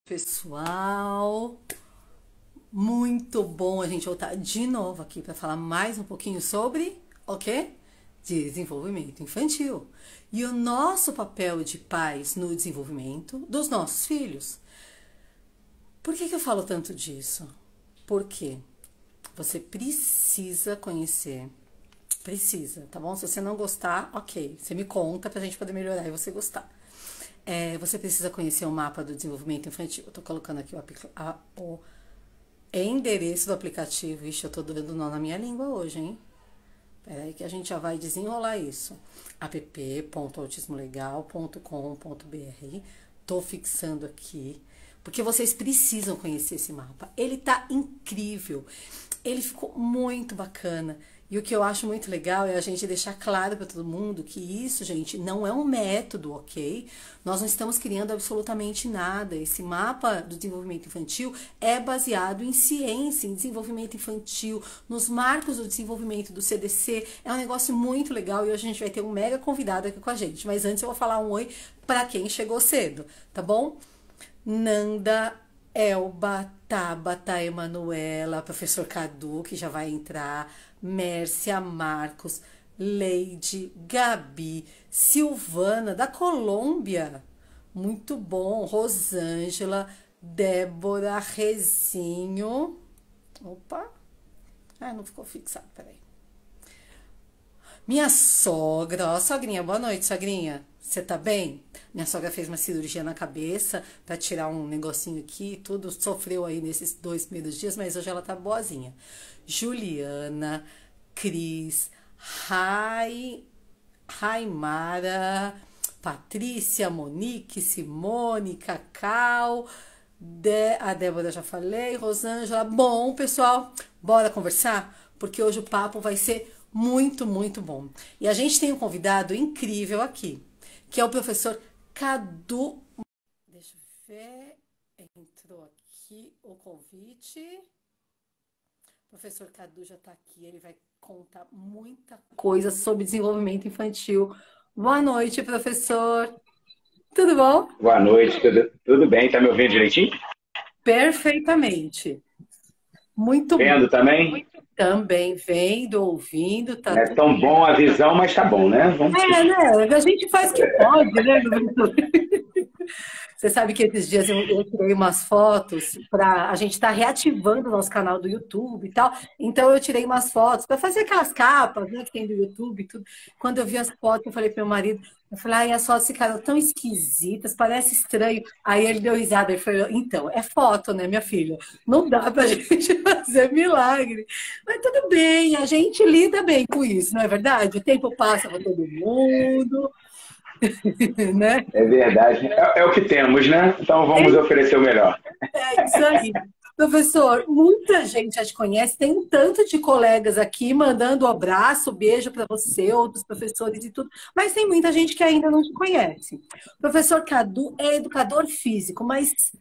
Pessoal, muito bom a gente voltar de novo aqui para falar mais um pouquinho sobre o quê? Desenvolvimento infantil. E o nosso papel de pais no desenvolvimento dos nossos filhos. Por que eu falo tanto disso? Porque você precisa conhecer. Precisa, tá bom? Se você não gostar, ok. Você me conta pra gente poder melhorar e você gostar. Você precisa conhecer o mapa do desenvolvimento infantil. Eu tô colocando aqui o endereço do aplicativo. Ixi, eu tô dando nó na minha língua hoje, hein? Peraí que a gente já vai desenrolar isso. app.autismolegal.com.br. Tô fixando aqui. Porque vocês precisam conhecer esse mapa. Ele tá incrível. Ele ficou muito bacana. E o que eu acho muito legal é a gente deixar claro para todo mundo que isso, gente, não é um método, ok? Nós não estamos criando absolutamente nada. Esse mapa do desenvolvimento infantil é baseado em ciência, em desenvolvimento infantil, nos marcos do desenvolvimento do CDC. É um negócio muito legal e hoje a gente vai ter um mega convidado aqui com a gente. Mas antes eu vou falar um oi para quem chegou cedo, tá bom? Nanda, Elba, Tabata, Emanuela, professor Cadu, que já vai entrar, Mércia, Marcos, Leide, Gabi, Silvana, da Colômbia, muito bom, Rosângela, Débora, Rezinho, opa, não ficou fixado, peraí. Minha sogra, ó, sogrinha, boa noite, sogrinha. Você tá bem? Minha sogra fez uma cirurgia na cabeça pra tirar um negocinho aqui, tudo sofreu aí nesses 2 primeiros dias, mas hoje ela tá boazinha. Juliana, Cris, Raimara, Patrícia, Monique, Simone, Cacau, a Débora já falei, Rosângela. Bom, pessoal, bora conversar? Porque hoje o papo vai ser muito, muito bom. E a gente tem um convidado incrível aqui, que é o professor Cadu. Deixa eu ver. Entrou aqui o convite. O professor Cadu já está aqui. Ele vai contar muita coisa sobre desenvolvimento infantil. Boa noite, professor. Tudo bom? Boa noite, tudo bem? Tá me ouvindo direitinho? Perfeitamente. Muito bom. Vendo também? Também vendo, ouvindo, tá Não é tudo. tão bom a visão, mas tá bom, né? Vamos. Né? A gente faz o que pode, né, professor? Você sabe que esses dias eu tirei umas fotos para a gente estar reativando o nosso canal do YouTube e tal. Então eu tirei umas fotos para fazer aquelas capas, né, que tem do YouTube e tudo. Quando eu vi as fotos, eu falei para meu marido, eu falei, ai, as fotos ficaram tão esquisitas, parece estranho. Aí ele deu risada e falou, então, é foto, né, minha filha? Não dá pra gente fazer milagre. Mas tudo bem, a gente lida bem com isso, não é verdade? O tempo passa para todo mundo, né? É verdade. É o que temos, né? Então vamos oferecer o melhor. É isso aí. Professor, muita gente já te conhece, tem um tanto de colegas aqui mandando um abraço, beijo para você, outros professores e tudo, mas tem muita gente que ainda não te conhece. O professor Cadu é educador físico, mas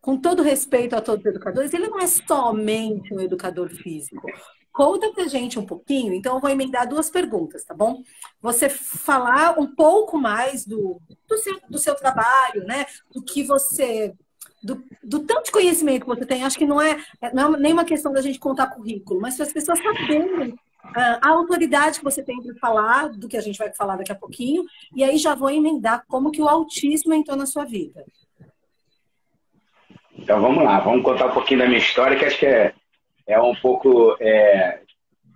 com todo respeito a todos os educadores, ele não é somente um educador físico. Conta pra gente um pouquinho, então eu vou emendar 2 perguntas, tá bom? Você falar um pouco mais do seu trabalho, né? Do que você do tanto de conhecimento que você tem, acho que não é nem uma questão da gente contar currículo, mas para as pessoas saberem a autoridade que você tem para falar, do que a gente vai falar daqui a pouquinho, e aí já vou emendar como que o autismo entrou na sua vida. Então vamos lá, vamos contar um pouquinho da minha história, que acho que é um pouco.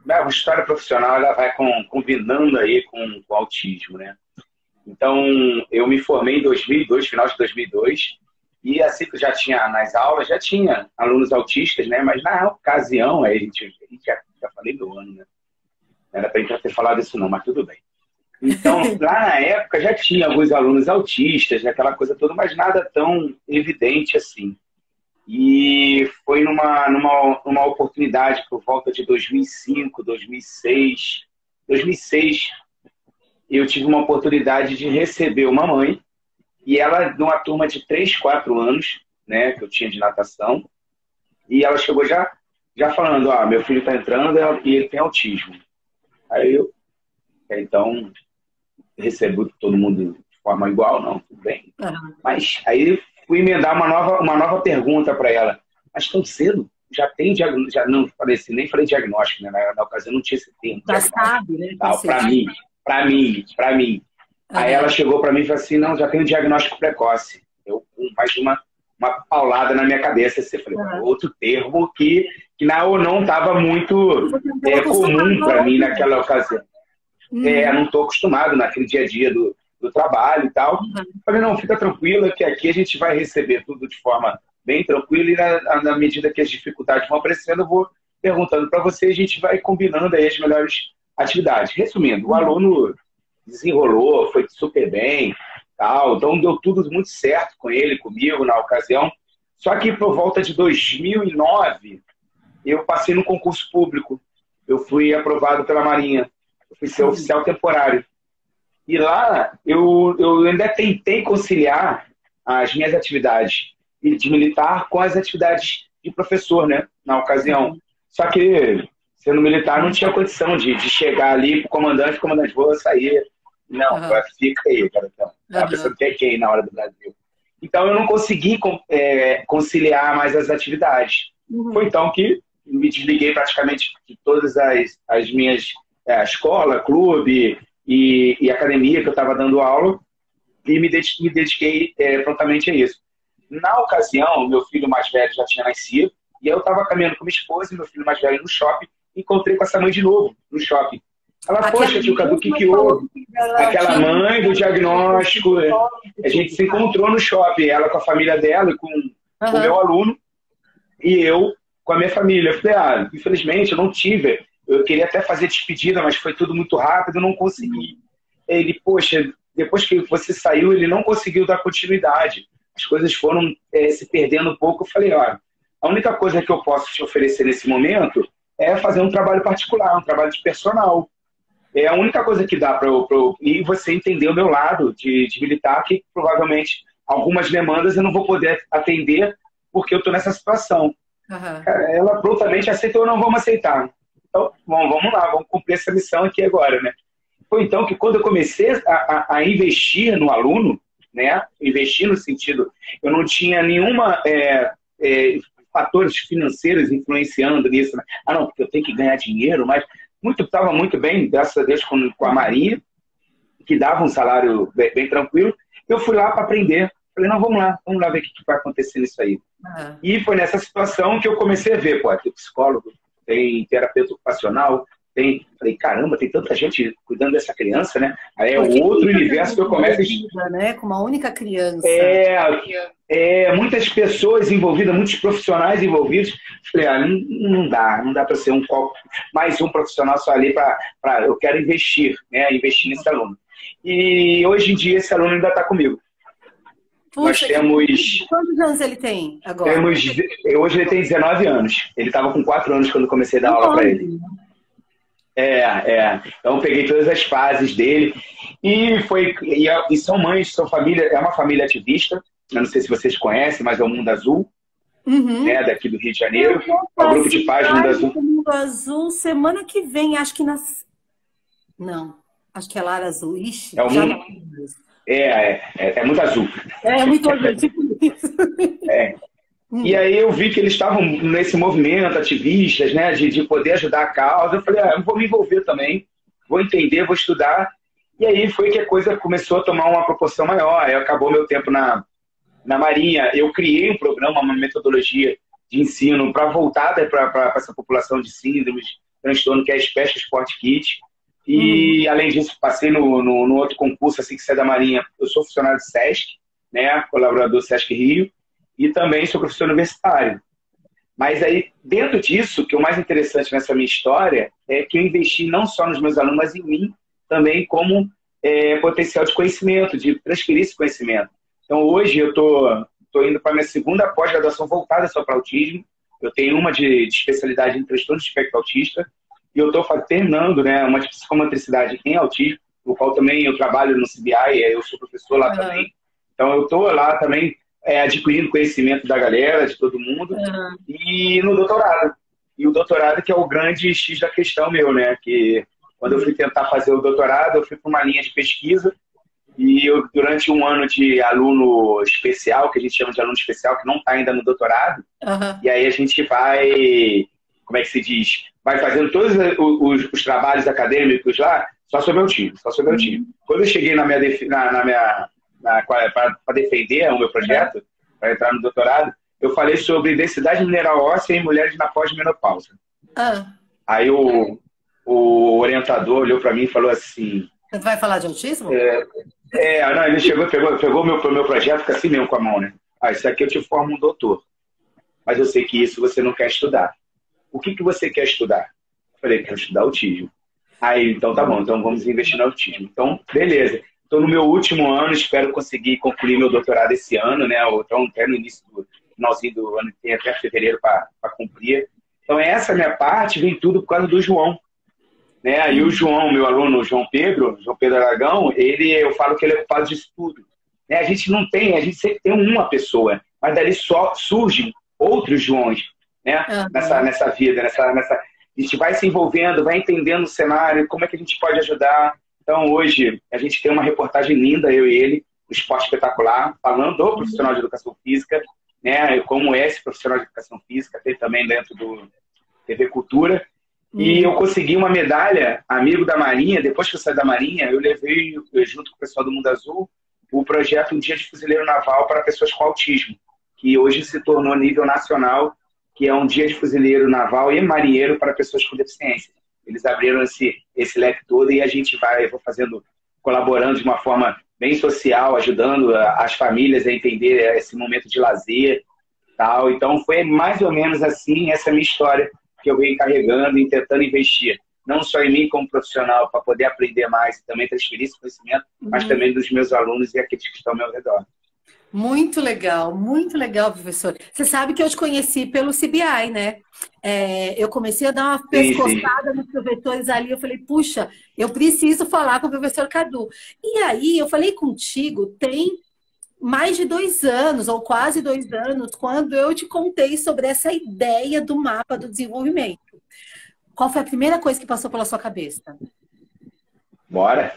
A história profissional ela vai combinando aí com o autismo, né? Então eu me formei em 2002, final de 2002. E assim que eu já tinha nas aulas, já tinha alunos autistas, né? Mas na ocasião, aí a gente já falei do ano, né? Não era pra gente já ter falado isso não, mas tudo bem. Então, lá na época já tinha alguns alunos autistas, aquela coisa toda, mas nada tão evidente assim. E foi numa oportunidade por volta de 2005, 2006, eu tive uma oportunidade de receber uma mãe. E ela, de uma turma de 3, 4 anos, né, que eu tinha de natação, e ela chegou já falando, meu filho está entrando e ele tem autismo. Aí então, recebo todo mundo de forma igual, não, tudo bem. Uhum. Mas aí fui emendar uma nova pergunta para ela. Mas tão cedo? Já tem diagnóstico? Já não falei assim, nem falei diagnóstico, né? Na ocasião não tinha esse termo. Já sabe, né? Para mim. Aí ela Aham. chegou para mim e falou assim, não, já tenho diagnóstico precoce. Eu, com mais uma paulada na minha cabeça. Assim, eu falei, Aham. outro termo que não estava muito Você não estava comum acostumado a para mim ouvir. naquela ocasião. Uhum. Não estou acostumado naquele dia a dia do trabalho e tal. Uhum. Falei, não, fica tranquila que aqui a gente vai receber tudo de forma bem tranquila e na medida que as dificuldades vão aparecendo, eu vou perguntando para você e a gente vai combinando aí as melhores atividades. Resumindo, o aluno desenrolou, foi super bem, tal, então deu tudo muito certo com ele, comigo na ocasião. Só que por volta de 2009, eu passei no concurso público. Eu fui aprovado pela Marinha. Eu fui ser Uhum. oficial temporário. E lá eu ainda tentei conciliar as minhas atividades de militar com as atividades de professor, né? Na ocasião. Só que, sendo militar, não tinha condição de chegar ali pro comandante, vou sair. Não, Aham. fica aí, cara. Então, tava pensando Aham. que é quem na hora do Brasil. Então eu não consegui conciliar mais as atividades. Foi Uhum. então que me desliguei praticamente de todas as minhas escola, clube e academia que eu estava dando aula e me dediquei prontamente a isso. Na ocasião, meu filho mais velho já tinha nascido e eu estava caminhando com minha esposa e meu filho mais velho no shopping e encontrei com essa mãe de novo no shopping. Ela, Aquela poxa, tio Cadu, o que mesma que falou houve? que ela Aquela tinha mãe do diagnóstico, a gente se ah, encontrou no shopping, ela com a família dela e com o meu aham. aluno e eu com a minha família. Eu falei, infelizmente eu não tive, eu queria até fazer despedida, mas foi tudo muito rápido, eu não consegui. Ele, poxa, depois que você saiu, ele não conseguiu dar continuidade. As coisas foram se perdendo um pouco. Eu falei, olha, a única coisa que eu posso te oferecer nesse momento é fazer um trabalho particular, um trabalho de personal. É a única coisa que dá para eu. E você entender o meu lado de militar, que provavelmente algumas demandas eu não vou poder atender porque eu estou nessa situação. Aham. Cara, ela prontamente aceitou, não vamos aceitar. Então, vamos lá, vamos cumprir essa missão aqui agora, né? Foi então que quando eu comecei a investir no aluno, né? Investir no sentido, eu não tinha nenhuma fatores financeiros influenciando nisso, né? Não, porque eu tenho que ganhar dinheiro, mas estava muito bem, graças a Deus, com a Marinha, que dava um salário bem tranquilo. Eu fui lá para aprender. Falei, não, vamos lá ver o que vai acontecer nisso aí. Aham. E foi nessa situação que eu comecei a ver, pô, tem psicólogo, tem terapeuta ocupacional, falei, caramba, tem tanta gente cuidando dessa criança, né? Aí é o Porque outro muita universo que gente eu começo a... envolvida, né? Com uma única criança. É, muitas pessoas envolvidas, muitos profissionais envolvidos. Falei, não dá para ser mais um profissional só ali eu quero investir, né? Investir nesse aluno. E hoje em dia esse aluno ainda está comigo. Nós Puxa, temos quantos anos ele tem agora? Temos, hoje ele tem 19 anos. Ele estava com 4 anos quando comecei a dar aula para ele. Nove. Então eu peguei todas as fases dele. E são mães, são família, é uma família ativista. Eu não sei se vocês conhecem, mas é o Mundo Azul, Uhum. né, daqui do Rio de Eu Janeiro. vou É o grupo de fazer pais Mundo live Azul. do Mundo Azul semana que vem, acho que Não, acho que é Lara Azul. Ixi, É o já mundo, não. é muito azul. É muito tipo isso. É. E aí eu vi que eles estavam nesse movimento, ativistas, né, de poder ajudar a causa. Eu falei, eu vou me envolver também, vou entender, vou estudar. E aí foi que a coisa começou a tomar uma proporção maior. Aí acabou meu tempo na Marinha. Eu criei um programa, uma metodologia de ensino para voltada para essa população de síndromes, transtorno, que é a Special Sport Kit. Uhum. E, além disso, passei no outro concurso, assim que saí da Marinha. Eu sou funcionário do SESC, né, colaborador do SESC Rio, e também sou professor universitário. Mas aí, dentro disso, o que é o mais interessante nessa minha história é que eu investi não só nos meus alunos, mas em mim também como potencial de conhecimento, de transferir esse conhecimento. Então, hoje eu tô indo para a minha segunda pós-graduação voltada só para autismo. Eu tenho uma de especialidade em transtorno de espectro autista e eu estou terminando, né, uma de psicomotricidade em autismo, no qual também eu trabalho no CBI, eu sou professor lá também. Então, eu estou lá também adquirindo conhecimento da galera, de todo mundo, e no doutorado. E o doutorado que é o grande X da questão meu, né? Que quando eu fui tentar fazer o doutorado, eu fui para uma linha de pesquisa E eu, durante um ano de aluno especial, que a gente chama de aluno especial, que não está ainda no doutorado, e aí a gente vai, como é que se diz? Vai fazendo todos os trabalhos acadêmicos lá, só sobre autismo, só sobre autismo. Quando eu cheguei para defender o meu projeto, para entrar no doutorado, eu falei sobre densidade mineral óssea em mulheres na pós-menopausa. Aí o orientador olhou para mim e falou assim... Você vai falar de autismo? Não, ele chegou, pegou meu projeto, fica assim mesmo com a mão, né? Isso aqui eu te formo um doutor. Mas eu sei que isso você não quer estudar. O que você quer estudar? Eu falei, quero estudar autismo. Aí, então tá bom, então vamos investir no autismo. Então, beleza. Estou no meu último ano, espero conseguir concluir meu doutorado esse ano, né? Então, até no início do finalzinho do ano, tem até fevereiro para cumprir. Então, essa minha parte vem tudo por causa do João. Né? Aí o João, meu aluno, João Pedro Aragão, eu falo que ele é culpado disso tudo. Né? A gente sempre tem uma pessoa, mas dali só surgem outros Joões, né? Nessa vida, a gente vai se envolvendo, vai entendendo o cenário, como é que a gente pode ajudar. Então, hoje, a gente tem uma reportagem linda, eu e ele, o Esporte Espetacular, falando do profissional de educação física, né? Como é esse profissional de educação física, tem também dentro do TV Cultura. E eu consegui uma medalha, amigo da Marinha. Depois que eu saí da Marinha, eu levei, junto com o pessoal do Mundo Azul, o projeto Um Dia de Fuzileiro Naval para pessoas com autismo, que hoje se tornou nível nacional, que é um dia de fuzileiro naval e marinheiro para pessoas com deficiência. Eles abriram esse leque todo e a gente vou colaborando de uma forma bem social, ajudando as famílias a entender esse momento de lazer. Tal. Então, foi mais ou menos assim essa minha história, que eu venho carregando e tentando investir, não só em mim como profissional, para poder aprender mais e também transferir esse conhecimento, mas também dos meus alunos e aqueles que estão ao meu redor. Muito legal, professor. Você sabe que eu te conheci pelo CBI, né? Eu comecei a dar uma pescoçada nos professores ali, eu falei, puxa, eu preciso falar com o professor Cadu. E aí, eu falei contigo, tem mais de 2 anos, ou quase 2 anos, quando eu te contei sobre essa ideia do mapa do desenvolvimento. Qual foi a primeira coisa que passou pela sua cabeça? Bora!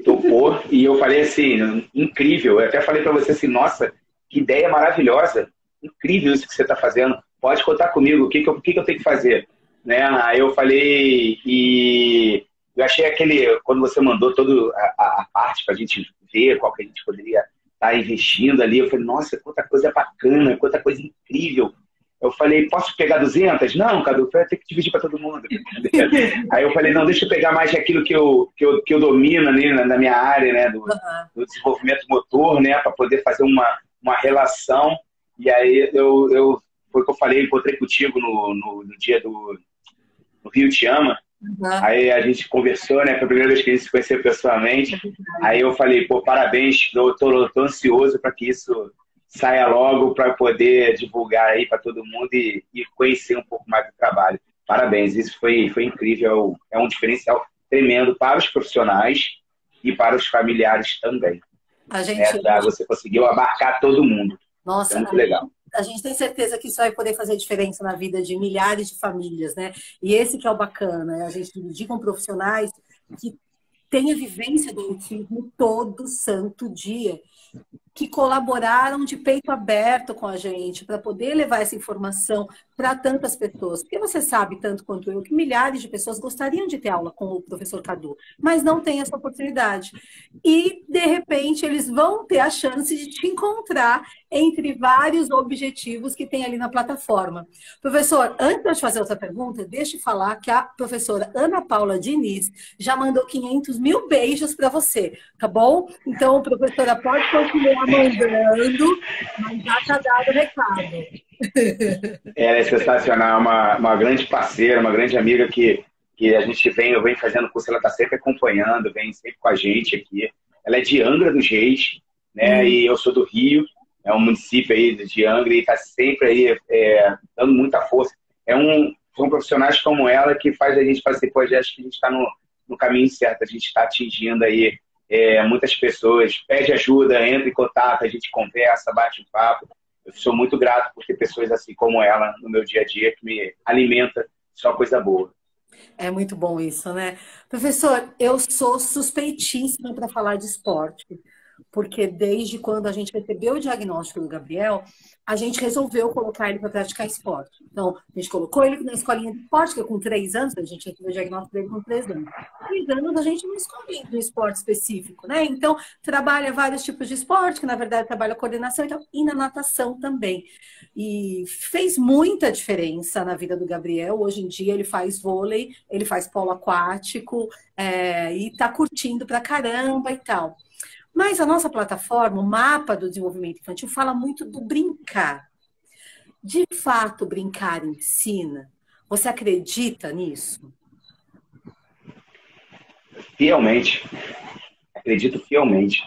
Topou. E eu falei assim, incrível. Eu até falei para você assim, nossa, que ideia maravilhosa. Incrível isso que você está fazendo. Pode contar comigo. O que eu tenho que fazer? Né? Aí eu falei, e eu achei quando você mandou toda a parte para a gente ver qual que a gente poderia estar investindo ali, eu falei, nossa, quanta coisa bacana, quanta coisa incrível. Eu falei, posso pegar 200? Não, Cadu, vai ter que dividir para todo mundo. Aí eu falei, não, deixa eu pegar mais aquilo que eu domino ali na minha área, né, do desenvolvimento motor, né, para poder fazer uma relação. E aí foi o que eu falei, encontrei contigo no dia no Rio Te Ama. Aí a gente conversou, né? Foi a primeira vez que a gente se conheceu pessoalmente. Aí eu falei, pô, parabéns, tô ansioso para que isso saia logo, para poder divulgar aí para todo mundo e conhecer um pouco mais do trabalho. Parabéns, isso foi incrível, é um diferencial tremendo para os profissionais e para os familiares também. Você conseguiu abarcar todo mundo. Nossa, é muito legal. A gente tem certeza que isso vai poder fazer diferença na vida de milhares de famílias, né? E esse que é o bacana, a gente dividir com profissionais que têm a vivência do autismo todo santo dia, que colaboraram de peito aberto com a gente para poder levar essa informação para tantas pessoas. Porque você sabe, tanto quanto eu, que milhares de pessoas gostariam de ter aula com o professor Cadu, mas não tem essa oportunidade. E, de repente, eles vão ter a chance de te encontrar entre vários objetivos que tem ali na plataforma. Professor, antes de eu te fazer outra pergunta, deixa eu falar que a professora Ana Paula Diniz já mandou 500 mil beijos para você, tá bom? Então, professora, pode continuar mandando, mas já está dado o recado. Ela é sensacional, uma grande parceira, uma grande amiga que a gente eu venho fazendo curso, ela está sempre acompanhando, vem sempre com a gente aqui. Ela é de Angra dos Reis, né? E eu sou do Rio, é um município aí de Angra, e está sempre aí dando muita força. São profissionais como ela que faz a gente fazer projetos que a gente está no caminho certo, a gente está atingindo aí muitas pessoas, pede ajuda, entra em contato, a gente conversa, bate um papo. Eu sou muito grato por ter pessoas assim como ela no meu dia a dia, que me alimenta só coisa boa. É muito bom isso, né? Professor, eu sou suspeitíssima para falar de esporte, porque desde quando a gente recebeu o diagnóstico do Gabriel, a gente resolveu colocar ele para praticar esporte. Então, a gente colocou ele na escolinha de esporte, que com 3 anos, a gente recebeu o diagnóstico dele com 3 anos. 3 anos a gente não escolhe um esporte específico, né? Então, trabalha vários tipos de esporte, que na verdade trabalha coordenação e na natação também. E fez muita diferença na vida do Gabriel. Hoje em dia ele faz vôlei, ele faz polo aquático, e tá curtindo pra caramba e tal. Mas a nossa plataforma, o Mapa do Desenvolvimento Infantil, fala muito do brincar. De fato, brincar ensina? Você acredita nisso? Fielmente, acredito fielmente.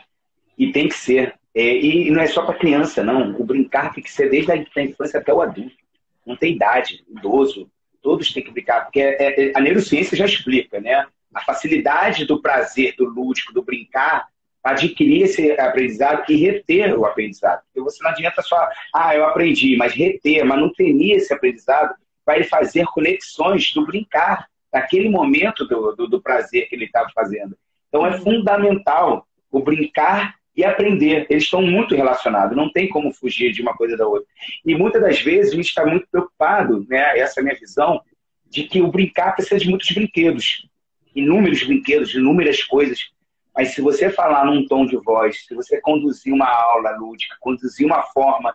E tem que ser. E não é só para criança, não. O brincar tem que ser desde a infância até o adulto. Não tem idade, idoso. Todos têm que brincar, porque a neurociência já explica, né? A facilidade do prazer, do lúdico, do brincar, adquirir esse aprendizado e reter o aprendizado. Porque você não adianta só, eu aprendi, mas reter, manter esse aprendizado vai fazer conexões do brincar, daquele momento do prazer que ele estava fazendo. Então é fundamental o brincar e aprender. Eles estão muito relacionados, não tem como fugir de uma coisa da outra. E muitas das vezes a gente está muito preocupado, né? Essa é a minha visão, de que o brincar precisa de muitos brinquedos. Inúmeros brinquedos, inúmeras coisas. Mas se você falar num tom de voz, se você conduzir uma aula lúdica, conduzir uma forma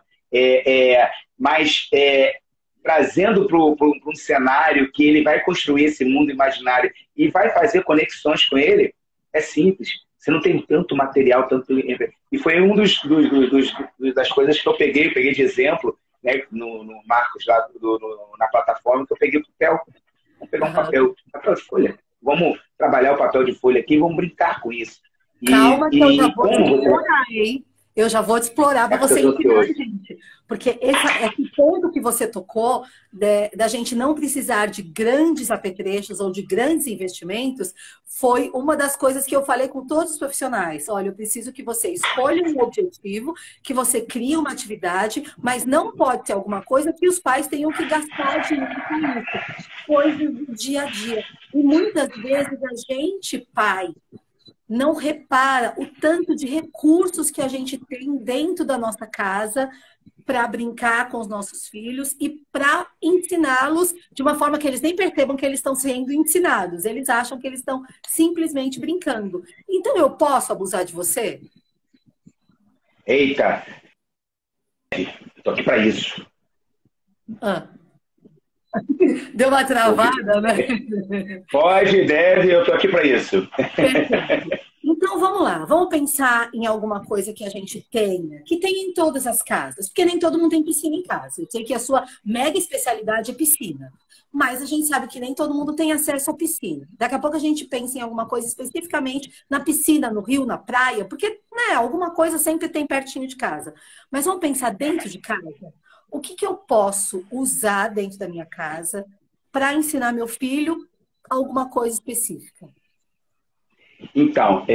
mais trazendo para um cenário que ele vai construir esse mundo imaginário e vai fazer conexões com ele, é simples. Você não tem tanto material, tanto... E foi um das coisas que eu peguei de exemplo, né, no Marcos, lá na plataforma, que eu peguei o papel. Vamos pegar um papel de folha. Vamos trabalhar o papel de folha aqui e vamos brincar com isso. Calma que eu já vou te explorar, hein? Eu já vou te explorar para você ensinar, gente. Porque esse ponto que você tocou, da gente não precisar de grandes apetrechos ou de grandes investimentos, foi uma das coisas que eu falei com todos os profissionais. Olha, eu preciso que você escolha um objetivo, que você crie uma atividade, mas não pode ser alguma coisa que os pais tenham que gastar dinheiro com isso. Coisas do dia a dia. E muitas vezes a gente, pai, não repara o tanto de recursos que a gente tem dentro da nossa casa para brincar com os nossos filhos e para ensiná-los de uma forma que eles nem percebam que eles estão sendo ensinados. Eles acham que eles estão simplesmente brincando. Então, eu posso abusar de você? Eita! Eu tô aqui para isso. Deu uma travada, né? Pode, deve, eu tô aqui para isso. Então, vamos lá. Vamos pensar em alguma coisa que a gente tenha, que tem em todas as casas. Porque nem todo mundo tem piscina em casa. Eu sei que a sua mega especialidade é piscina. Mas a gente sabe que nem todo mundo tem acesso à piscina. Daqui a pouco a gente pensa em alguma coisa especificamente na piscina, no rio, na praia. Porque, né, alguma coisa sempre tem pertinho de casa. Mas vamos pensar dentro de casa. O que eu posso usar dentro da minha casa para ensinar meu filho alguma coisa específica? Então,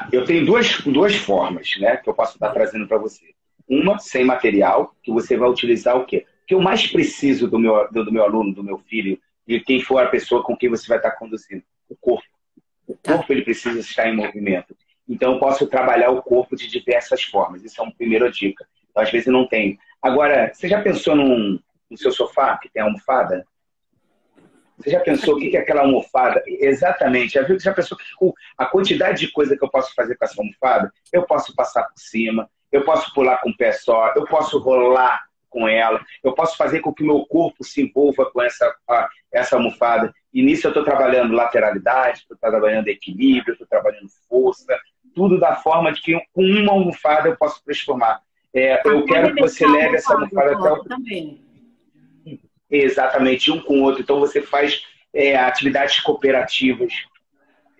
eu tenho duas formas, né, que eu posso estar trazendo para você. Uma, sem material, que você vai utilizar o quê? O que eu mais preciso do meu aluno, do meu filho, de quem for a pessoa com quem você vai estar conduzindo? O corpo. O corpo, ele precisa estar em movimento. Então, eu posso trabalhar o corpo de diversas formas. Isso é uma primeira dica. Então, às vezes, eu não tenho. Agora, você já pensou no seu sofá, que tem almofada? Você já pensou o que é aquela almofada? Exatamente. Já pensou a quantidade de coisa que eu posso fazer com essa almofada? Eu posso passar por cima, eu posso pular com o pé só, eu posso rolar com ela, eu posso fazer com que o meu corpo se envolva com essa almofada. E nisso eu estou trabalhando lateralidade, estou trabalhando equilíbrio, estou trabalhando força, tudo da forma de que com uma almofada eu posso transformar. Eu quero que você leve essa almofada até o... Também. Exatamente, um com o outro. Então, você faz atividades cooperativas.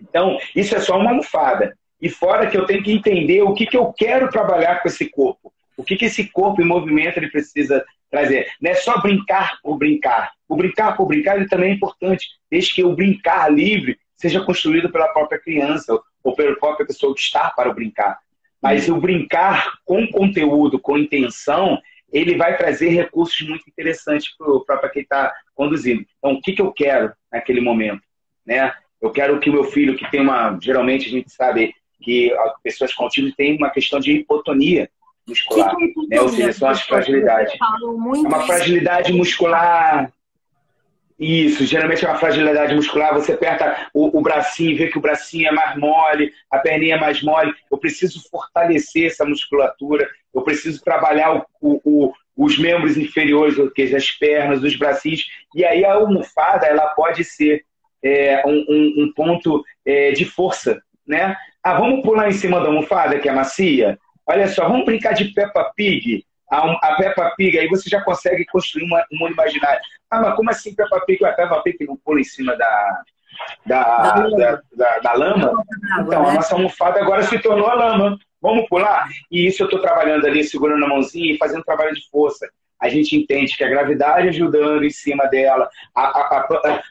Então, isso é só uma almofada. E fora que eu tenho que entender o que eu quero trabalhar com esse corpo. O que esse corpo em movimento ele precisa trazer. Não é só brincar por brincar. O brincar por brincar ele também é importante, desde que o brincar livre seja construído pela própria criança ou pela própria pessoa que está para o brincar. Mas o brincar com conteúdo, com intenção, ele vai trazer recursos muito interessantes para quem está conduzindo. Então, o que, que eu quero naquele momento? Né? Eu quero que o meu filho, que tem uma... Geralmente, a gente sabe que pessoas com autismo têm uma questão de hipotonia muscular. Que é hipotonia, né? Ou seja, são as fragilidades. É uma fragilidade muscular... Isso, geralmente é uma fragilidade muscular, você aperta o bracinho, vê que o bracinho é mais mole, a perninha é mais mole. Eu preciso fortalecer essa musculatura, eu preciso trabalhar os membros inferiores, as pernas, os bracinhos. E aí a almofada, ela pode ser um ponto de força, né? Ah, vamos pular em cima da almofada, que é macia? Olha só, vamos brincar de Peppa Pig. A Peppa Pig, aí você já consegue construir um mundo imaginário. Ah, mas como assim Peppa Pig? A Peppa Pig não pula em cima da lama? Então, a nossa almofada agora se tornou a lama. Vamos pular? E isso eu estou trabalhando ali, segurando a mãozinha e fazendo trabalho de força. A gente entende que a gravidade ajudando em cima dela,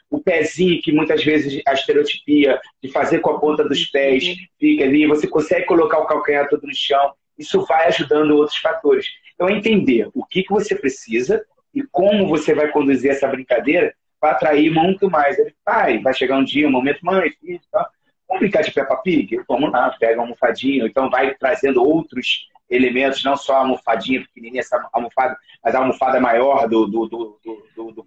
o pezinho, que muitas vezes a estereotipia de fazer com a ponta dos pés fica ali, você consegue colocar o calcanhar todo no chão. Isso vai ajudando outros fatores. Então, é entender o que você precisa e como você vai conduzir essa brincadeira para atrair muito mais. Ele, pai, vai chegar um dia, um momento, mãe, filho, tá? Vamos brincar de Peppa Pig? Vamos lá, pega uma almofadinha. Então, vai trazendo outros elementos, não só a almofadinha pequenininha, essa almofada, mas a almofada maior do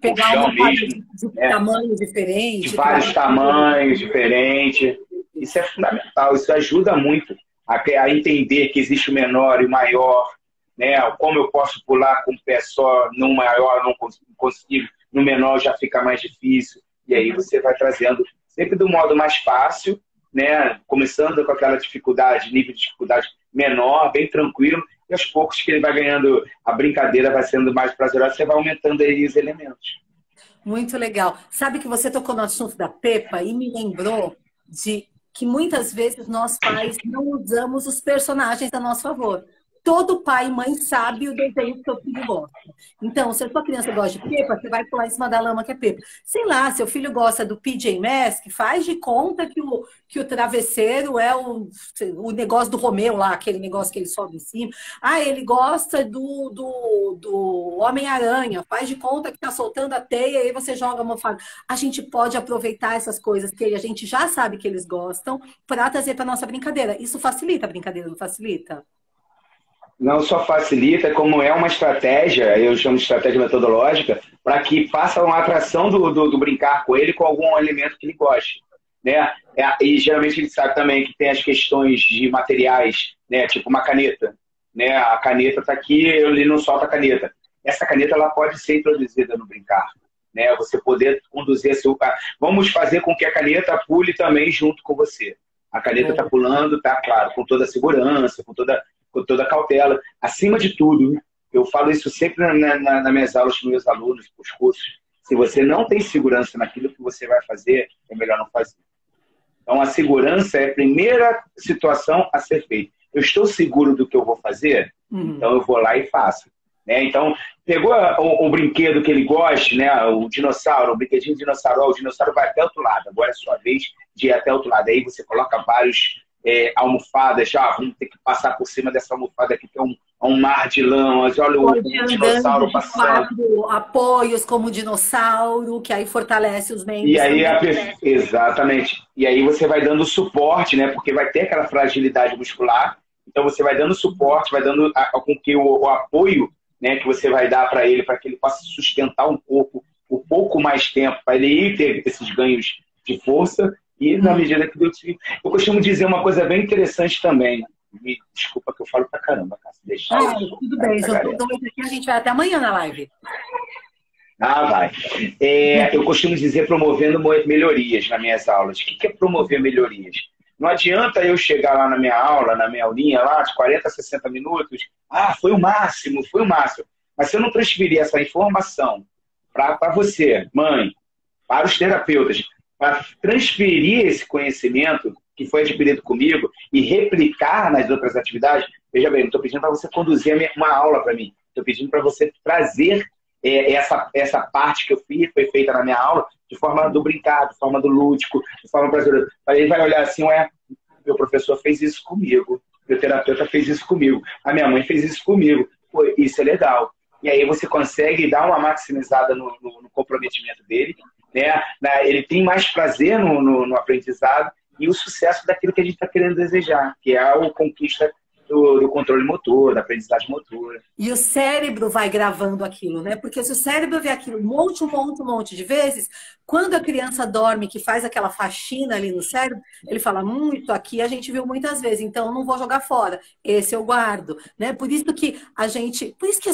colchão mesmo. De tamanho diferente. De vários tamanhos diferentes. Isso é fundamental, isso ajuda muito a entender que existe o menor e o maior, né? Como eu posso pular com o pé só, no maior não consigo, no menor já fica mais difícil. E aí você vai trazendo sempre do modo mais fácil, né? Começando com aquela dificuldade, nível de dificuldade menor, bem tranquilo, e aos poucos que ele vai ganhando, a brincadeira vai sendo mais prazerosa, você vai aumentando aí os elementos. Muito legal. Sabe que você tocou no assunto da Peppa e me lembrou de que muitas vezes nós pais não usamos os personagens a nosso favor. Todo pai e mãe sabe o desenho que seu filho gosta. Então, se a sua criança gosta de Peppa, você vai pular em cima da lama que é Peppa. Sei lá, seu filho gosta do PJ Masks, faz de conta que o travesseiro é o negócio do Romeu lá, aquele negócio que ele sobe em cima. Ah, ele gosta do Homem-Aranha, faz de conta que está soltando a teia e aí você joga a almofada. A gente pode aproveitar essas coisas que a gente já sabe que eles gostam para trazer para nossa brincadeira. Isso facilita a brincadeira, não facilita? Não só facilita, como é uma estratégia, eu chamo de estratégia metodológica, para que faça uma atração do brincar com ele com algum elemento que ele goste. Né? E geralmente a gente sabe também que tem as questões de materiais, né? Tipo uma caneta. Né? A caneta está aqui, ele não solta a caneta. Essa caneta ela pode ser introduzida no brincar. Né? Você poder conduzir vamos fazer com que a caneta pule também junto com você. A caneta está pulando, tá claro, com toda a segurança, com toda a cautela. Acima de tudo, eu falo isso sempre nas minhas aulas com meus alunos, nos cursos. Se você não tem segurança naquilo que você vai fazer, é melhor não fazer. Então, a segurança é a primeira situação a ser feita. Eu estou seguro do que eu vou fazer, então eu vou lá e faço. Né? Então, pegou o brinquedo que ele gosta, né? O dinossauro, o brinquedinho de dinossauro, o dinossauro vai até o outro lado. Agora é sua vez de ir até o outro lado. Aí você coloca vários almofadas, já vamos ter que passar por cima dessa almofada aqui, que é um mar de lamas. Olha o dinossauro passando. Apoios como o dinossauro, que aí fortalece os membros. E aí, exatamente. E aí você vai dando suporte, né? Porque vai ter aquela fragilidade muscular. Então você vai dando suporte, vai dando com que o apoio, né, que você vai dar para ele, para que ele possa sustentar um pouco mais tempo, para ele ir ter esses ganhos de força. E na medida que eu costumo dizer uma coisa bem interessante também. Me desculpa que eu falo pra caramba, cara. Deixa tudo bem, eu tô doido aqui, a gente vai até amanhã na live. Ah, vai. Eu costumo dizer promovendo melhorias nas minhas aulas. O que é promover melhorias? Não adianta eu chegar lá na minha aula, na minha aulinha, lá de 40 a 60 minutos. Ah, foi o máximo, foi o máximo. Mas se eu não transferir essa informação para você, mãe, para os terapeutas, para transferir esse conhecimento que foi adquirido comigo e replicar nas outras atividades, veja bem, não estou pedindo para você conduzir uma aula para mim. Estou pedindo para você trazer essa parte que eu fiz, foi feita na minha aula, de forma do brincar, de forma do lúdico, de forma prazerosa. Aí ele vai olhar assim, meu professor fez isso comigo, meu terapeuta fez isso comigo, a minha mãe fez isso comigo. Pô, isso é legal. e aí você consegue dar uma maximizada no comprometimento dele, né? Ele tem mais prazer no aprendizado e o sucesso daquilo que a gente está querendo desejar, que é a conquista do controle motor, da aprendizagem motora. E o cérebro vai gravando aquilo, né? Porque se o cérebro vê aquilo um monte de vezes, quando a criança dorme, que faz aquela faxina ali no cérebro, ele fala, isso aqui a gente viu muitas vezes, então eu não vou jogar fora, esse eu guardo, né? Por isso que as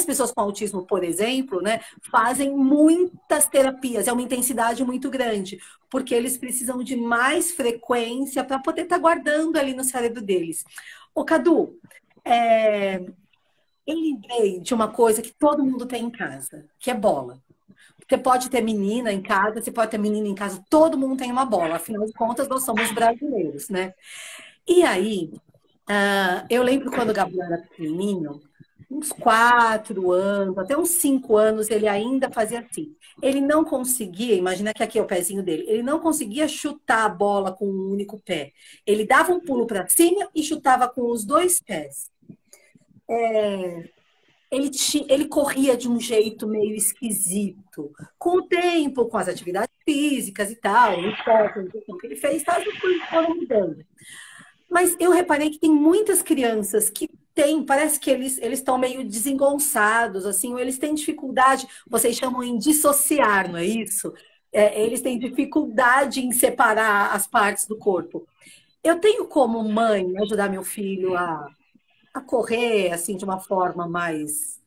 pessoas com autismo, por exemplo, né, fazem muitas terapias, é uma intensidade muito grande, porque eles precisam de mais frequência para poder estar guardando ali no cérebro deles. Ô, Cadu, eu lembrei de uma coisa que todo mundo tem em casa, que é bola. Você pode ter menina em casa, você pode ter menina em casa, todo mundo tem uma bola. Afinal de contas, nós somos brasileiros, né? E aí, eu lembro quando o Gabriel era pequenininho, uns 4 anos, até uns 5 anos, ele ainda fazia assim. Ele não conseguia, imagina que aqui é o pezinho dele, ele não conseguia chutar a bola com um único pé. Ele dava um pulo para cima e chutava com os 2 pés. Ele corria de um jeito meio esquisito. Com o tempo, com as atividades físicas e tal, o que ele fez, as coisas foram mudando. Mas eu reparei que tem muitas crianças que parece que eles estão meio desengonçados, assim, ou eles têm dificuldade, vocês chamam em dissociar, não é isso? Eles têm dificuldade em separar as partes do corpo. Eu tenho como mãe ajudar meu filho a correr, assim, de uma forma mais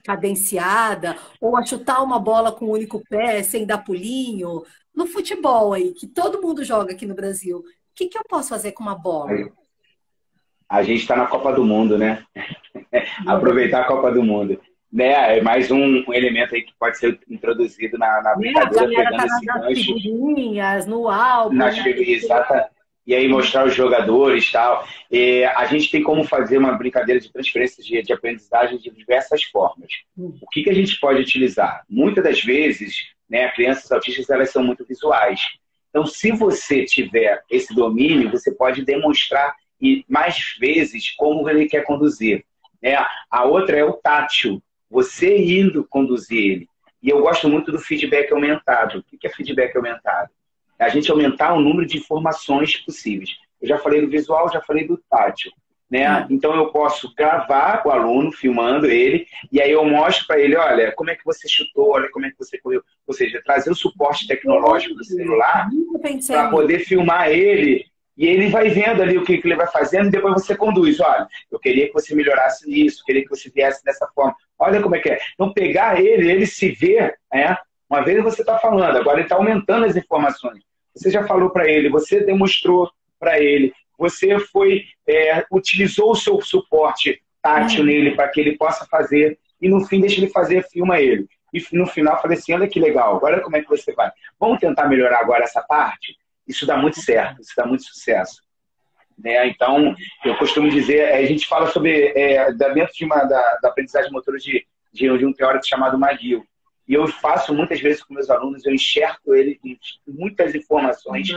cadenciada, ou a chutar uma bola com um único pé, sem dar pulinho, no futebol aí, que todo mundo joga aqui no Brasil. O que eu posso fazer com uma bola? A gente está na Copa do Mundo, né? Aproveitar a Copa do Mundo. Né? É mais um elemento aí que pode ser introduzido na brincadeira, pegando esse gancho. Figurinhas, no álbum. Exata. E aí mostrar os jogadores e tal. A gente tem como fazer uma brincadeira de transferência de aprendizagem de diversas formas. O que a gente pode utilizar? Muitas das vezes, né, crianças autistas elas são muito visuais. Então, se você tiver esse domínio, você pode demonstrar mais vezes como ele quer conduzir. A outra é o tátil, você indo conduzir ele. E eu gosto muito do feedback aumentado. O que é feedback aumentado? É a gente aumentar o número de informações possíveis. Eu já falei do visual, já falei do tátil. Né? Então eu posso gravar o aluno, filmando ele, e aí eu mostro para ele, olha, como é que você chutou, olha como é que você correu. Ou seja, trazer o suporte tecnológico do celular para poder filmar ele, e ele vai vendo ali o que ele vai fazendo, e depois você conduz. Olha, eu queria que você melhorasse nisso, eu queria que você viesse dessa forma. Olha como é que é. Então pegar ele se vê, uma vez você está falando, agora ele está aumentando as informações. Você já falou para ele, você demonstrou para ele, você utilizou o seu suporte tátil nele para que ele possa fazer, e no fim deixa ele fazer, filma ele. E no final falei assim, olha que legal, agora como é que você vai? Vamos tentar melhorar agora essa parte? Isso dá muito certo, isso dá muito sucesso. Né? Então, eu costumo dizer, a gente fala sobre, dentro da aprendizagem motora de um teórico chamado McGill. E eu faço muitas vezes com meus alunos, eu enxerto ele em muitas informações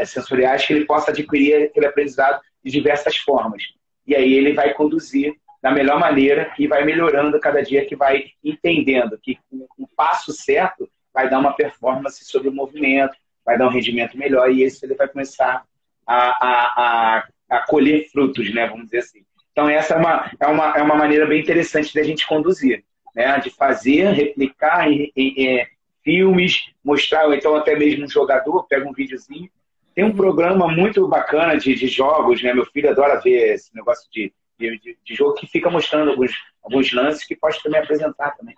sensoriais que ele possa adquirir aquele aprendizado de diversas formas. E aí ele vai conduzir da melhor maneira e vai melhorando cada dia, que vai entendendo que o passo certo vai dar uma performance sobre o movimento, vai dar um rendimento melhor, e esse ele vai começar a colher frutos, né, vamos dizer assim. Então essa é uma maneira bem interessante da gente conduzir. Né, de fazer, replicar em filmes, mostrar, ou então até mesmo um jogador, pega um videozinho. Tem um programa muito bacana de jogos, né? Meu filho adora ver esse negócio de jogo, que fica mostrando alguns lances que pode também apresentar também.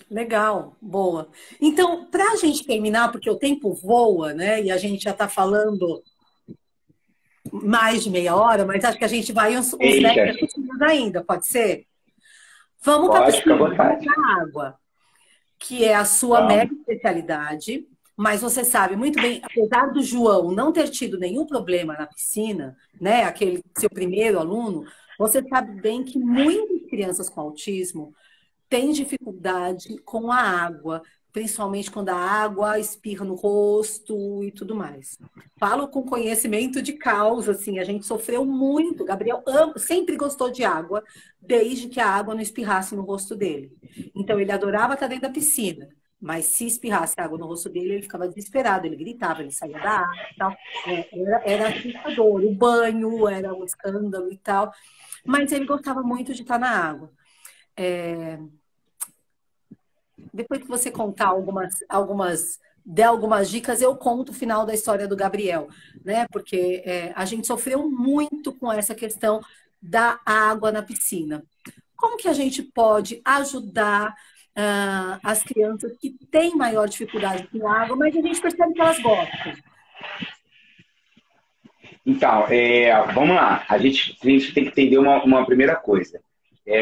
Legal, boa. Então, para a gente terminar, porque o tempo voa, né? E a gente já está falando mais de meia hora, mas acho que a gente vai uns 10 minutos ainda, pode ser? Vamos para a piscina, vamos para a água, que é a sua mega especialidade, mas você sabe muito bem, apesar do João não ter tido nenhum problema na piscina, né, aquele seu primeiro aluno, você sabe bem que muitas crianças com autismo têm dificuldade com a água, principalmente quando a água espirra no rosto e tudo mais. Falo com conhecimento de causa, assim, a gente sofreu muito. Gabriel sempre gostou de água, desde que a água não espirrasse no rosto dele. Então, ele adorava estar dentro da piscina, mas se espirrasse água no rosto dele, ele ficava desesperado, ele gritava, ele saía da água e tal. Era assustador, o banho era um escândalo e tal, mas ele gostava muito de estar na água. Depois que você contar der algumas dicas, eu conto o final da história do Gabriel, né? Porque a gente sofreu muito com essa questão da água na piscina. Como que a gente pode ajudar as crianças que têm maior dificuldade com água, mas a gente percebe que elas gostam? Então, vamos lá. A gente tem que entender uma primeira coisa.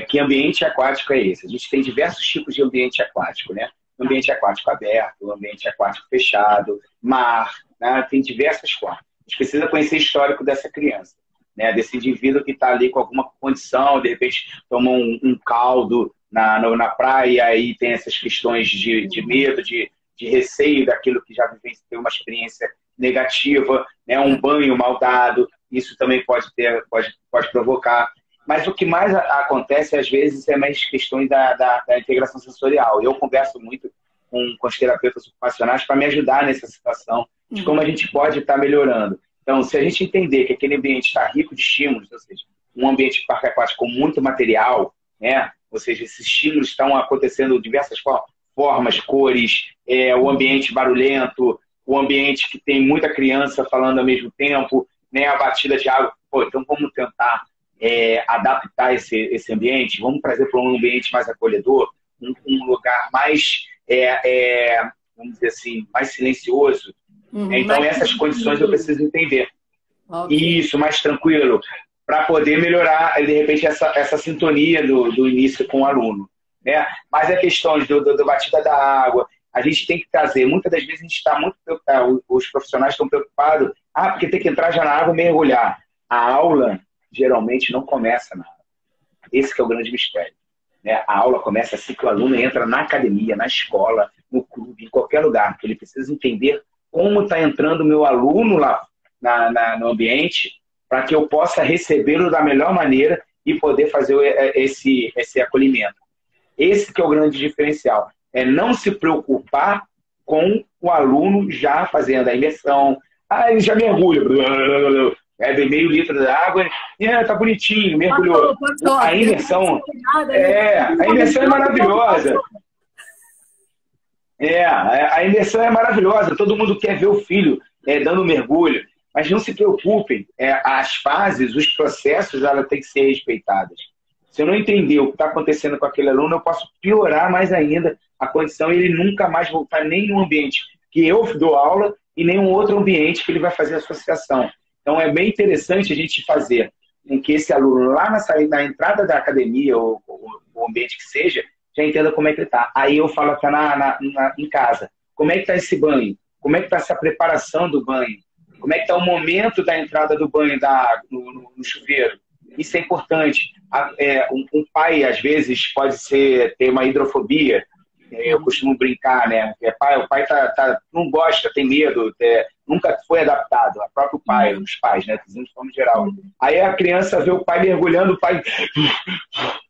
Que ambiente aquático é esse? A gente tem diversos tipos de ambiente aquático, né? Ambiente aquático aberto, ambiente aquático fechado, mar, né? Tem diversas formas. A gente precisa conhecer o histórico dessa criança, né? Desse indivíduo que está ali com alguma condição, de repente toma um caldo na praia e tem essas questões de medo, de receio daquilo que já vivenciou uma experiência negativa, né? Um banho mal dado, isso também pode provocar. Mas o que mais acontece, às vezes, é mais questões da integração sensorial. Eu converso muito com os terapeutas ocupacionais para me ajudar nessa situação, de como a gente pode estar melhorando. Então, se a gente entender que aquele ambiente está rico de estímulos, ou seja, um ambiente de parque aquático com muito material, né? Ou seja, esses estímulos estão acontecendo de diversas formas, cores, o ambiente barulhento, o ambiente que tem muita criança falando ao mesmo tempo, né? A batida de água. Pô, então vamos tentar adaptar esse ambiente, vamos trazer para um ambiente mais acolhedor, um lugar mais, vamos dizer assim, mais silencioso. Então, essas condições eu preciso entender. Okay. Isso, mais tranquilo, para poder melhorar, de repente, essa sintonia do início com o aluno, né? Mas a questão do batida da água, a gente tem que trazer, muitas das vezes a gente está muito preocupado, os profissionais estão preocupados, porque tem que entrar já na água e mergulhar. A aula geralmente não começa na aula. Esse que é o grande mistério, né? A aula começa assim que o aluno entra na academia, na escola, no clube, em qualquer lugar, que ele precisa entender como está entrando o meu aluno lá no ambiente, para que eu possa recebê-lo da melhor maneira e poder fazer esse acolhimento. Esse que é o grande diferencial. É não se preocupar com o aluno já fazendo a imersão. Ele já mergulha. Bebe meio litro de água, tá bonitinho, mergulhou. A imersão é maravilhosa. A imersão é maravilhosa. Todo mundo quer ver o filho dando mergulho. Mas não se preocupem, as fases, os processos, elas têm que ser respeitadas. Se eu não entender o que está acontecendo com aquele aluno, eu posso piorar mais ainda a condição e ele nunca mais voltar nem no ambiente que eu dou aula e nenhum outro ambiente que ele vai fazer associação. Então, é bem interessante a gente fazer com que esse aluno, lá na entrada da academia, ou o ambiente que seja, já entenda como é que ele está. Aí eu falo até em casa, como é que está esse banho? Como é que está essa preparação do banho? Como é que está o momento da entrada do banho no chuveiro? Isso é importante. Um pai, às vezes, pode ter uma hidrofobia. Eu costumo brincar, né? O pai não gosta, tem medo, nunca foi adaptado. O próprio pai, os pais, né? De forma geral. Aí a criança vê o pai mergulhando, o pai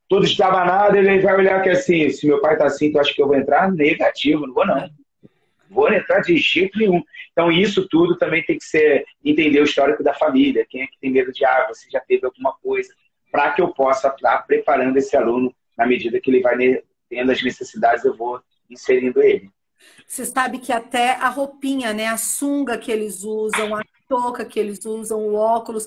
todo estabanado, ele vai olhar que assim, se meu pai está assim, tu acha que eu vou entrar? Negativo, não vou não. Vou entrar de jeito nenhum. Então isso tudo também tem que ser, entender o histórico da família, quem é que tem medo de água, se já teve alguma coisa, para que eu possa estar preparando esse aluno na medida que ele vai tendo as necessidades, eu vou inserindo ele. Você sabe que até a roupinha, né? A sunga que eles usam, a touca que eles usam, o óculos,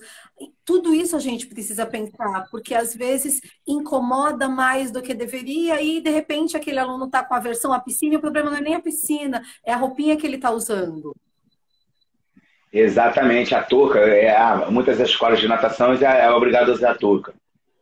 tudo isso a gente precisa pensar, porque às vezes incomoda mais do que deveria e de repente aquele aluno está com aversão à piscina e o problema não é nem a piscina, é a roupinha que ele está usando. Exatamente, a touca, muitas escolas de natação já é obrigado a usar a touca.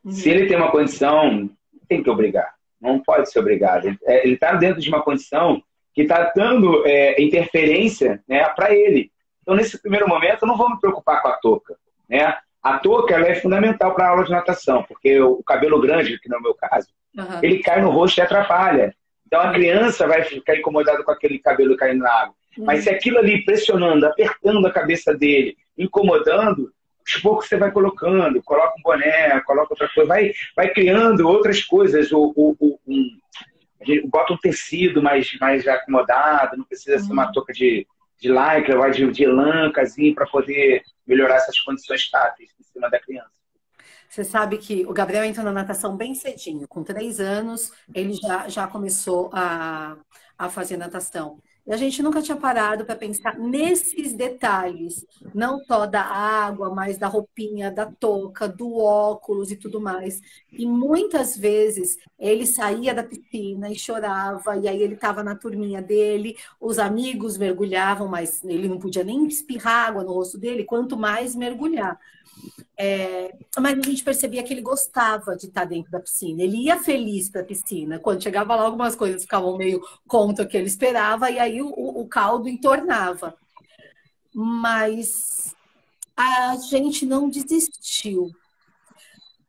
Se ele tem uma condição, tem que obrigar. Não pode ser obrigado. Ele está dentro de uma condição que está dando interferência, né, para ele. Então, nesse primeiro momento, eu não vou me preocupar com a touca, né? A touca ela é fundamental para a aula de natação, porque o cabelo grande, que no meu caso, ele cai no rosto e atrapalha. Então a criança vai ficar incomodada com aquele cabelo caindo na água. Mas se aquilo ali pressionando, apertando a cabeça dele, incomodando, aos poucos você vai colocando, coloca um boné, coloca outra coisa, vai criando outras coisas. A gente bota um tecido mais acomodado, não precisa ser uma touca de lycra, vai de lã, casinho, para poder melhorar essas condições táteis em cima da criança. Você sabe que o Gabriel entrou na natação bem cedinho, com 3 anos, ele já começou a fazer natação. E a gente nunca tinha parado para pensar nesses detalhes, não só da água, mas da roupinha, da touca, do óculos e tudo mais. E muitas vezes ele saía da piscina e chorava, e aí ele estava na turminha dele, os amigos mergulhavam, mas ele não podia nem espirrar água no rosto dele, quanto mais mergulhar. Mas a gente percebia que ele gostava de estar dentro da piscina. Ele ia feliz para a piscina. Quando chegava lá, algumas coisas ficavam meio contra o que ele esperava, e aí o caldo entornava. Mas a gente não desistiu.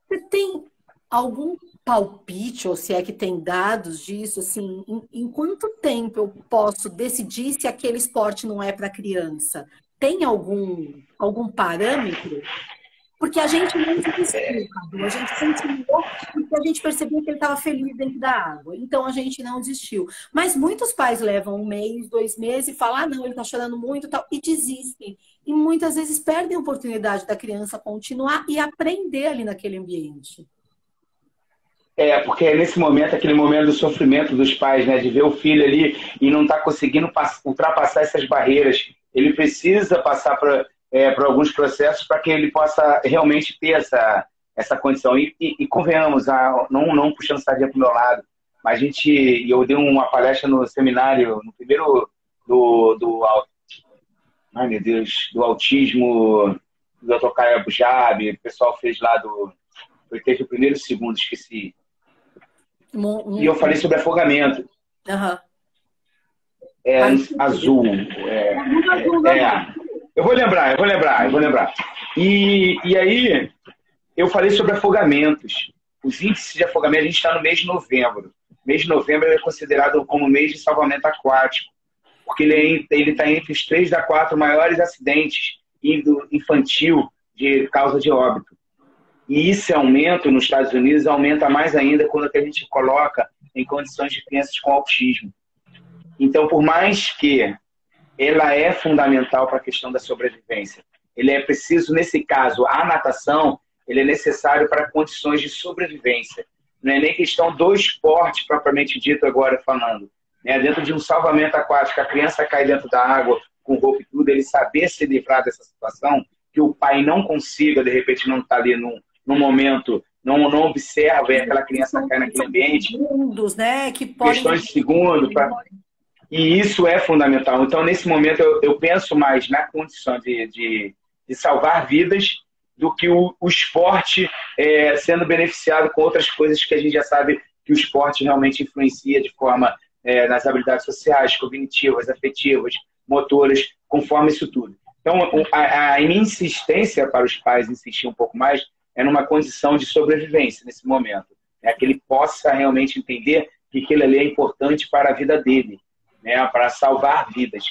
Você tem algum palpite, ou se é que tem dados disso, assim, em quanto tempo eu posso decidir se aquele esporte não é para criança? Tem algum parâmetro? Porque a gente não desistiu, Cadu. A gente continuou porque a gente percebeu que ele estava feliz dentro da água. Então a gente não desistiu. Mas muitos pais levam 1 mês, 2 meses e falam, ah, não, ele está chorando muito e tal, e desistem. E muitas vezes perdem a oportunidade da criança continuar e aprender ali naquele ambiente. Porque é nesse momento, aquele momento do sofrimento dos pais, né? De ver o filho ali e não estar conseguindo ultrapassar essas barreiras. Ele precisa passar por alguns processos para que ele possa realmente ter essa condição. E convenhamos, não puxando sardinha para o meu lado, mas eu dei uma palestra no seminário, no primeiro ai meu Deus, do autismo, do Dr. Caio Abujamra, o pessoal fez lá teve o primeiro e o segundo, esqueci. E eu falei sobre afogamento. Azul. Eu vou lembrar. E aí, eu falei sobre afogamentos. Os índices de afogamento, a gente está no mês de novembro. Mês de novembro é considerado como mês de salvamento aquático, porque ele está entre os 3 a 4 maiores acidentes infantil de causa de óbito. E esse aumento nos Estados Unidos aumenta mais ainda quando a gente coloca em condições de crianças com autismo. Então, por mais que ela é fundamental para a questão da sobrevivência, ele é preciso, nesse caso, a natação, ele é necessário para condições de sobrevivência. Não é nem questão do esporte propriamente dito agora falando. Dentro de um salvamento aquático, a criança cai dentro da água com roupa e tudo, ele saber se livrar dessa situação, que o pai não consiga, de repente, não estar ali num momento, não observa e aquela criança cai naquele ambiente. Segundos, né? Questões de segundo. E isso é fundamental. Então, nesse momento, eu penso mais na condição de salvar vidas do que o esporte sendo beneficiado com outras coisas que a gente já sabe que o esporte realmente influencia de forma nas habilidades sociais, cognitivas, afetivas, motoras, conforme isso tudo. Então, a minha insistência para os pais insistir um pouco mais é numa condição de sobrevivência nesse momento. Que ele possa realmente entender que aquilo ali é importante para a vida dele, para salvar vidas.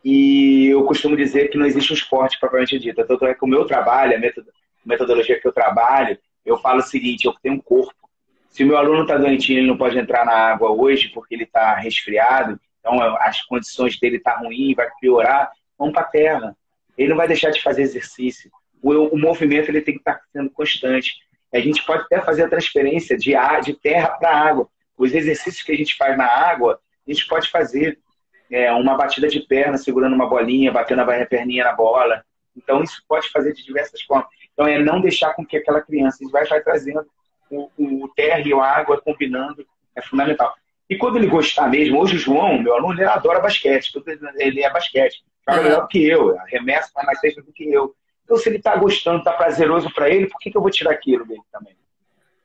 E eu costumo dizer que não existe um esporte propriamente dito. Tanto é que o meu trabalho, a metodologia que eu trabalho, eu falo o seguinte, eu tenho um corpo. Se o meu aluno está doentinho, ele não pode entrar na água hoje porque ele está resfriado, então as condições dele estão ruins, vai piorar, vamos para a terra. Ele não vai deixar de fazer exercício. O movimento ele tem que estar sendo constante. A gente pode até fazer a transferência de terra para água. Os exercícios que a gente faz na água, a gente pode fazer uma batida de perna, segurando uma bolinha, batendo a perninha na bola. Então, isso pode fazer de diversas formas. Então, não deixar com que aquela criança, a gente vai trazendo o terra e a água combinando, é fundamental. E quando ele gostar mesmo, hoje o João, meu aluno, ele adora basquete, ele é basquete, joga melhor do que eu, arremessa mais técnico do que eu. Então, se ele está gostando, está prazeroso para ele, por que eu vou tirar aquilo dele também?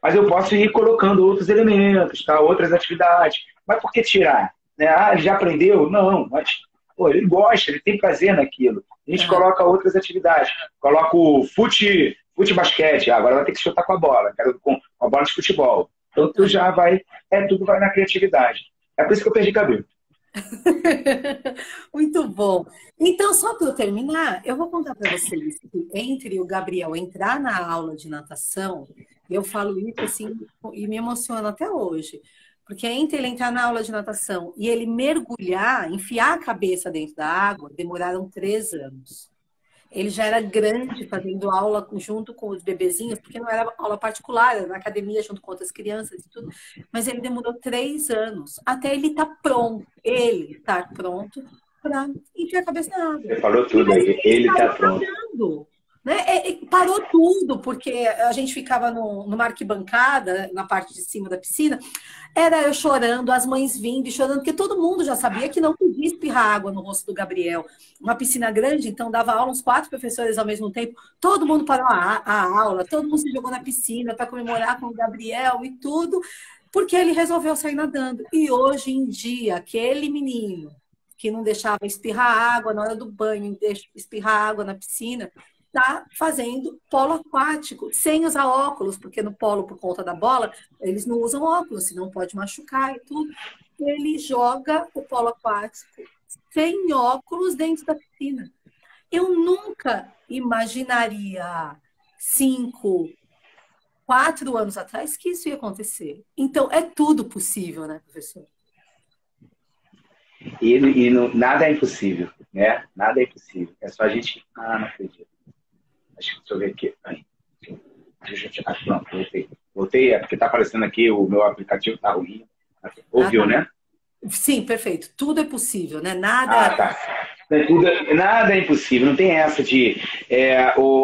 Mas eu posso ir colocando outros elementos, outras atividades. Mas por que tirar? Ele já aprendeu? Não, mas ele gosta, ele tem prazer naquilo. A gente coloca outras atividades. Coloca o fute basquete, agora vai ter que chutar com a bola, com a bola de futebol. Então, tu já vai, tudo vai na criatividade. É por isso que eu perdi cabelo. Muito bom. Então, só para eu terminar, eu vou contar para vocês que entre o Gabriel entrar na aula de natação, eu falo isso assim e me emociona até hoje, porque entre ele entrar na aula de natação e ele mergulhar, enfiar a cabeça dentro da água, demoraram 3 anos. Ele já era grande, fazendo aula junto com os bebezinhos, porque não era aula particular, era na academia junto com outras crianças e tudo. Mas ele demorou 3 anos até ele estar pronto para enfiar a cabeça na água. Você falou tudo aí, ele está pronto. Né? Parou tudo, porque a gente ficava numa arquibancada, na parte de cima da piscina, era eu chorando, as mães vindo e chorando, porque todo mundo já sabia que não podia espirrar água no rosto do Gabriel. Uma piscina grande, então dava aula uns 4 professores ao mesmo tempo, todo mundo parou a aula, todo mundo se jogou na piscina para comemorar com o Gabriel e tudo, porque ele resolveu sair nadando. E hoje em dia, aquele menino que não deixava espirrar água na hora do banho, espirrar água na piscina, está fazendo polo aquático, sem usar óculos, porque no polo, por conta da bola, eles não usam óculos, senão pode machucar e tudo. Ele joga o polo aquático sem óculos dentro da piscina. Eu nunca imaginaria 5, 4 anos atrás que isso ia acontecer. Então, é tudo possível, né, professor? Nada é impossível, né? Nada é impossível. É só a gente... não acredito. Deixa eu ver aqui. Pronto, voltei. Voltei, é porque está aparecendo aqui, o meu aplicativo está ruim. Ouviu, né? Sim, perfeito. Tudo é possível, né? Nada... tá. Nada é impossível. Não tem essa de...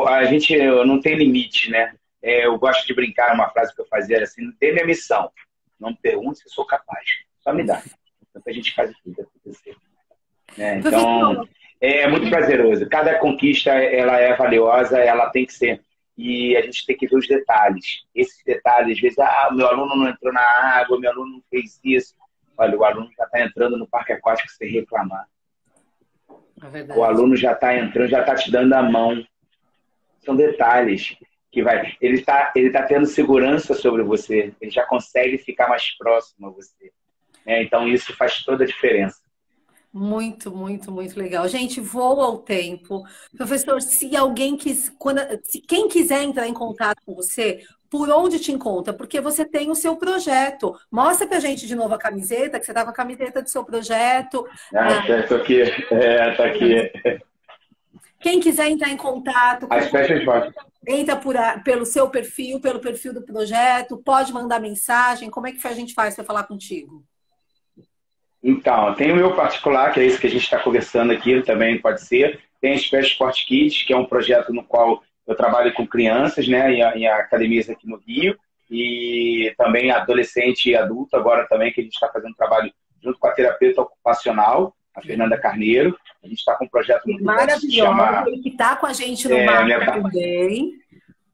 a gente não tem limite, né? Eu gosto de brincar, uma frase que eu fazia assim, não tem minha missão. Não me pergunte se eu sou capaz. Só me dá. Então a gente faz tudo acontecer. Então... É muito prazeroso. Cada conquista, ela é valiosa, ela tem que ser. E a gente tem que ver os detalhes. Esses detalhes, às vezes, meu aluno não entrou na água, meu aluno não fez isso. Olha, o aluno já está entrando no parque aquático sem reclamar. É verdade. O aluno já está entrando, já está te dando a mão. São detalhes que vai... Ele tá tendo segurança sobre você. Ele já consegue ficar mais próximo a você. Então, isso faz toda a diferença. Muito, muito, muito legal. Gente, voa o tempo. Professor, se quem quiser entrar em contato com você, por onde te encontra? Porque você tem o seu projeto. Mostra pra gente de novo a camiseta, que você tá com a camiseta do seu projeto. Tô aqui. Tá aqui. Quem quiser entrar em contato, as festas entra pelo seu perfil, pelo perfil do projeto, pode mandar mensagem. Como é que a gente faz para falar contigo? Então, tem o meu particular, que é esse que a gente está conversando aqui, também pode ser. Tem a Special Sport Kids, que é um projeto no qual eu trabalho com crianças, né, em academias aqui no Rio, e também adolescente e adulto, agora também, que a gente está fazendo trabalho junto com a terapeuta ocupacional, a Fernanda Carneiro. A gente está com um projeto muito maravilhoso, que está com a gente no mapa também.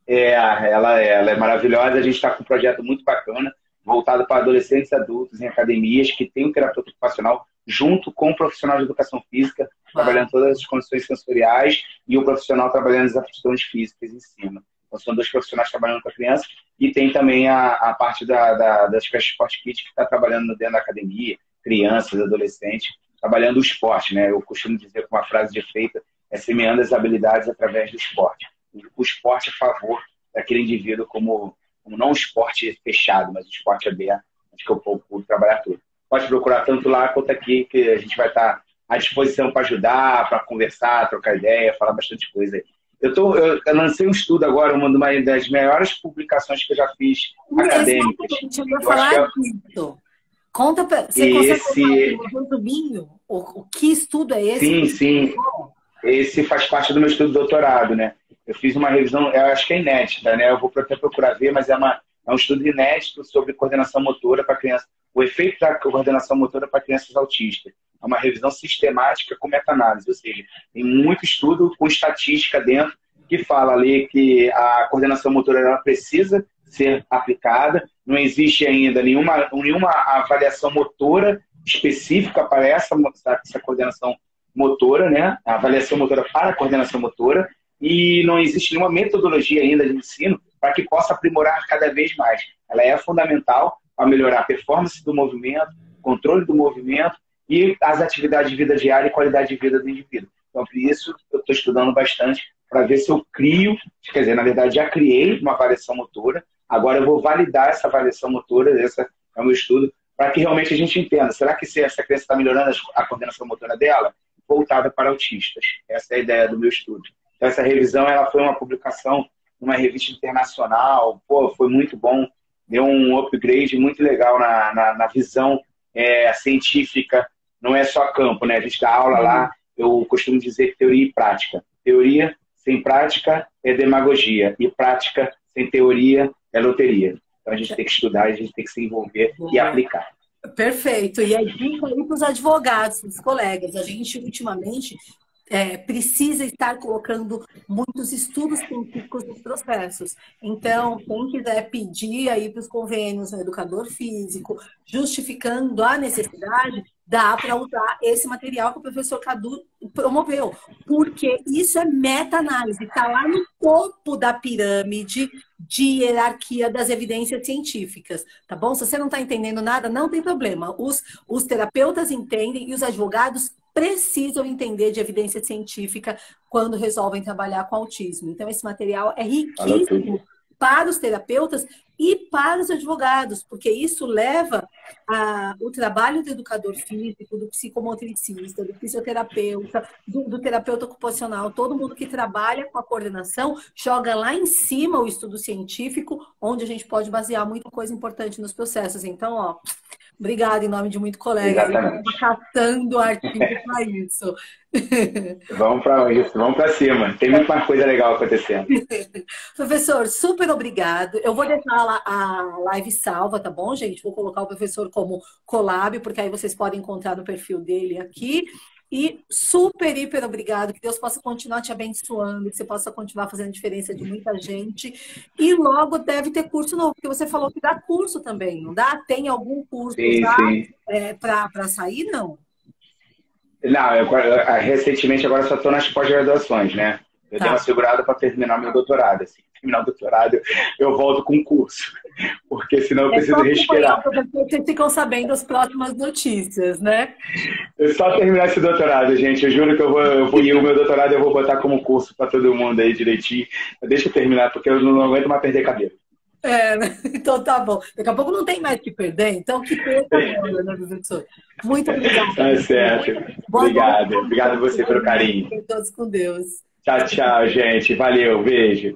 Ela é maravilhosa, a gente está com um projeto muito bacana, voltado para adolescentes e adultos em academias que tem um terapeuta ocupacional junto com o profissional de educação física, trabalhando todas as condições sensoriais e o profissional trabalhando as aptidões físicas em cima. Então, são 2 profissionais trabalhando com a criança e tem também a parte das Special Sport Kids que está trabalhando dentro da academia, crianças, adolescentes, trabalhando o esporte, né? Eu costumo dizer com uma frase de efeito, semeando as habilidades através do esporte. O esporte a favor daquele indivíduo como não um esporte fechado, mas um esporte aberto, onde que eu pude trabalhar tudo. Pode procurar tanto lá quanto aqui, que a gente vai estar à disposição para ajudar, para conversar, trocar ideia, falar bastante coisa aí. Eu lancei um estudo agora, uma das maiores publicações que eu já fiz acadêmicas. Eu ia falar disso. Conta você consegue contar um resuminho? O que estudo é esse? Sim. Esse faz parte do meu estudo de doutorado, né? Eu fiz uma revisão, eu acho que é inédita, né? Eu vou até procurar ver, mas é um estudo inédito sobre coordenação motora para crianças, o efeito da coordenação motora para crianças autistas. É uma revisão sistemática com meta-análise, ou seja, tem muito estudo com estatística dentro que fala ali que a coordenação motora ela precisa ser aplicada, não existe ainda nenhuma avaliação motora específica para essa coordenação motora, né? A avaliação motora para a coordenação motora, e não existe nenhuma metodologia ainda de ensino para que possa aprimorar cada vez mais. ela é fundamental para melhorar a performance do movimento, controle do movimento e as atividades de vida diária e qualidade de vida do indivíduo. Então, por isso, eu estou estudando bastante para ver se eu crio, quer dizer, na verdade, já criei uma avaliação motora, agora eu vou validar essa avaliação motora, esse é o meu estudo, para que realmente a gente entenda, será que se essa criança está melhorando a coordenação motora dela? Voltada para autistas. Essa é a ideia do meu estudo. Então, essa revisão ela foi uma publicação numa revista internacional, pô, foi muito bom, deu um upgrade muito legal na visão científica, não é só campo, né? A gente dá aula lá, eu costumo dizer que teoria e prática. Teoria sem prática é demagogia, e prática sem teoria é loteria. Então a gente tem que estudar, a gente tem que se envolver e aplicar. Perfeito. E a dica aí para os advogados, para os colegas. A gente, ultimamente, precisa estar colocando muitos estudos científicos nos processos. Então, quem quiser pedir aí para os convênios no educador físico, justificando a necessidade, dá para usar esse material que o professor Cadu promoveu, porque isso é meta-análise, está lá no topo da pirâmide de hierarquia das evidências científicas, tá bom? Se você não está entendendo nada, não tem problema. Os terapeutas entendem e os advogados precisam entender de evidência científica quando resolvem trabalhar com autismo. Então, esse material é riquíssimo para os terapeutas e para os advogados, porque isso leva o trabalho do educador físico, do psicomotricista, do fisioterapeuta, do terapeuta ocupacional, todo mundo que trabalha com a coordenação, joga lá em cima o estudo científico, onde a gente pode basear muita coisa importante nos processos. Então, ó, obrigada em nome de muito colega. Exatamente. Catando artigo para isso. Vamos para isso, vamos para cima. Tem muito mais coisa legal acontecendo. Professor, super obrigado. Eu vou deixar a live salva, tá bom, gente? Vou colocar o professor como collab, porque aí vocês podem encontrar no perfil dele aqui. E super, hiper obrigado. Que Deus possa continuar te abençoando, que você possa continuar fazendo diferença de muita gente. E logo deve ter curso novo, porque você falou que dá curso também, não dá? Tem algum curso para sair, não? Não, recentemente agora só estou nas pós-graduações, né? Eu tenho assegurado para terminar meu doutorado. Assim, terminar o doutorado, eu volto com curso, porque senão eu preciso respirar. Vocês ficam sabendo as próximas notícias, né? Eu só terminar esse doutorado, gente. Eu juro que eu vou ir o meu doutorado eu vou botar como curso para todo mundo aí direitinho. Deixa eu terminar, porque eu não aguento mais perder cabelo. Então tá bom. Daqui a pouco não tem mais o que perder, então que perca agora, né, professor? Muito obrigada. Tá certo. Obrigado. Obrigado a você pelo carinho. Todos com Deus. Tchau, tchau, gente. Valeu. Beijo.